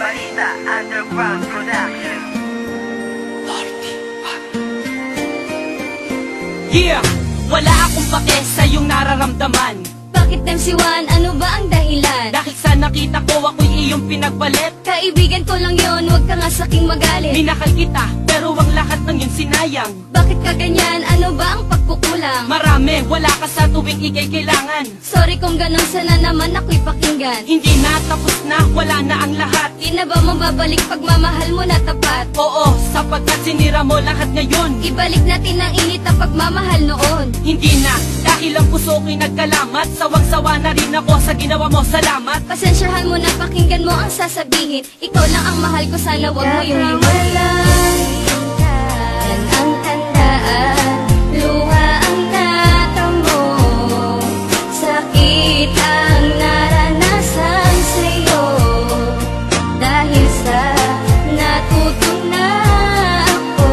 Balita Underground Production. Yeah! Wala akong pake sa iyong nararamdaman. Bakit MC1? Ano ba ang dahilan? Dahil sa nakita ko ako'y iyong pinagbalit. Kaibigan ko lang yon, huwag ka nga saking magalit. Minakal kita, pero ang lahat ng yun sinayang. Bakit ka ganyan? Ano ba ang pagkukulang? Marami, wala ka sa tuwing ikay kailangan. Sorry kung ganun, sana naman ako'y pakinggan. Hindi na, tapos na, wala na ang lahat. Di na ba mababalik pagmamahal mo na tapat? Oo, sapagkat sinira mo lahat ngayon. Ibalik natin ang init na pagmamahal noon. Hindi na, dahil ang puso ko'y nagkalamat. Sawang-sawa na rin ako sa ginawa mo, salamat. Pasensyahan mo na, pakinggan mo ang sasabihin. Ikaw lang ang mahal ko, sana wag mo yung iwanan. Yan ang tandaan, luha ang natamo, sakit ang naranasan sa'yo. Dahil sa natutunan ako,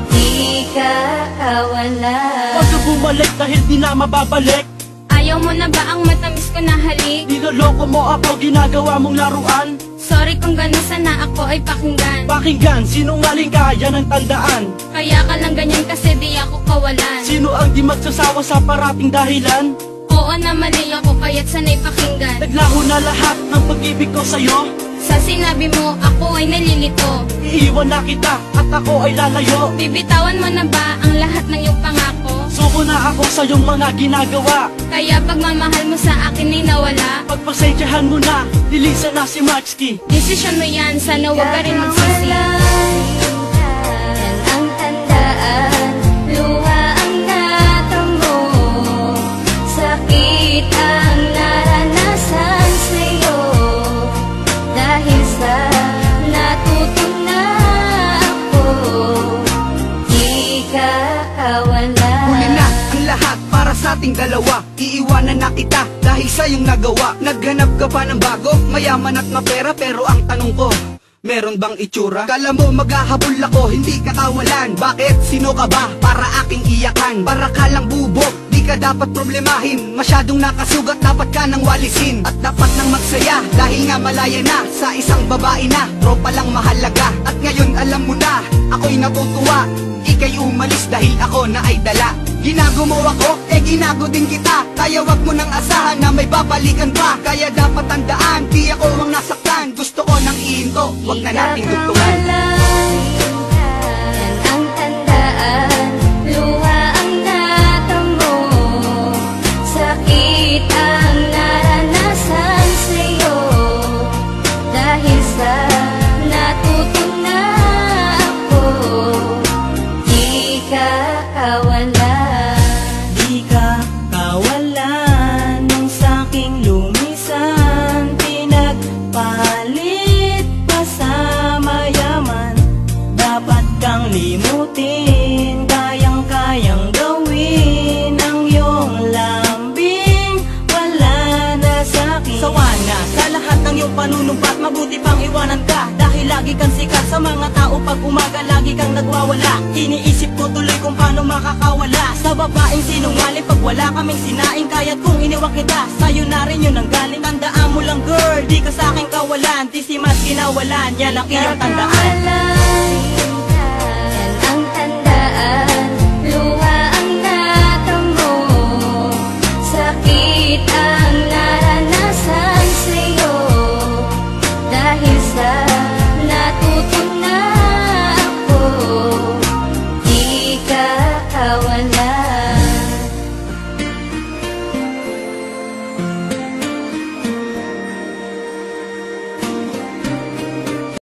di ka kawalan. Huwag ka bumalik dahil di na mababalik. Ayaw mo na ba ang matamis ko na halik? Niloloko mo ako, ginagawa mong laruan. Sorry kung ganun, sana ako ay pakinggan. Pakinggan, sinungaling ka, yan ang tandaan. Kaya ka lang ganyan kasi di ako kawalan. Sino ang di magsasawa sa parating dahilan? Oo na mali ako, kaya't sana'y pakinggan. Naglaho na lahat ng pag-ibig ko sa'yo. Sa sinabi mo, ako ay nalilito. Iiwan na kita at ako ay lalayo. Bibitawan mo na ba ang lahat ng iyong pangako? Suko na ako sa iyong mga ginagawa. Kaya pagmamahal mo sa akin ay nawala. Pagpasensyahan mo na, lilisan na si Maxky. Desisyon mo yan, sana huwag ka rin magsisi. Yan ang tandaan, luha ang natamo, sakit ang naranasan sa'yo. Dahil sa natutunan ako, di ka kawalan. Huli na ang lahat para sa ating dalawa. Iiwanan na kita dahil sa iyong nagawa. Naghanap ka pa ng bago, mayaman at mapera. Pero ang tanong ko, meron bang itsura? Kala mo maghahabol ako, hindi ka kawalan. Bakit? Sino ka ba para aking iyakan? Para ka lang bubog, di ka dapat problemahin. Masyadong nakasugat, dapat ka nang walisin. At dapat nang magsaya, dahil nga malaya na. Sa isang babae na, tropa lang mahalaga. At ngayon alam mo na, ako'y natutuwa. Ika'y umalis dahil ako na ay dala. Ginago mo ako, ginago din kita. Kaya wag mo nang asahan na may babalikan pa. Kaya dapat tandaan, di ako ang nasaktan. Gusto ko nang ihinto, wag na nating dugtungan. Yan ang tandaan, luha ang natamo, sakit ang naranasan sa'yo. Dahil sa natutunan ako, di ka kawalan. Di ka kawalan nung saking lumisan. Pinagpalit pa sa mayaman. Dapat kang limutin, kayang-kayang gawin ang iyong lambing. Wala na sa'kin. Sawa na sa lahat ng iyong panunumpat, mabuti pang iwanan ka. Dahil lagi kang sikat sa mga tao, pag umaga lagi kang nagwawala. Iniisip ko tuloy kung paano makakawala sa babaeng sinungaling. Pag wala kaming sinaing, kaya't kung iniwan kita, sa'yo na rin yun ang galing. Tandaan mo lang girl, di ka sa'king kawalan. Di si mas kinawalan, yan ang iyong tandaan. Yan ang tandaan, luha ang natamo, sakit ang naranasan sa'yo. Dahil sa natutunan ako, di ka kawalan.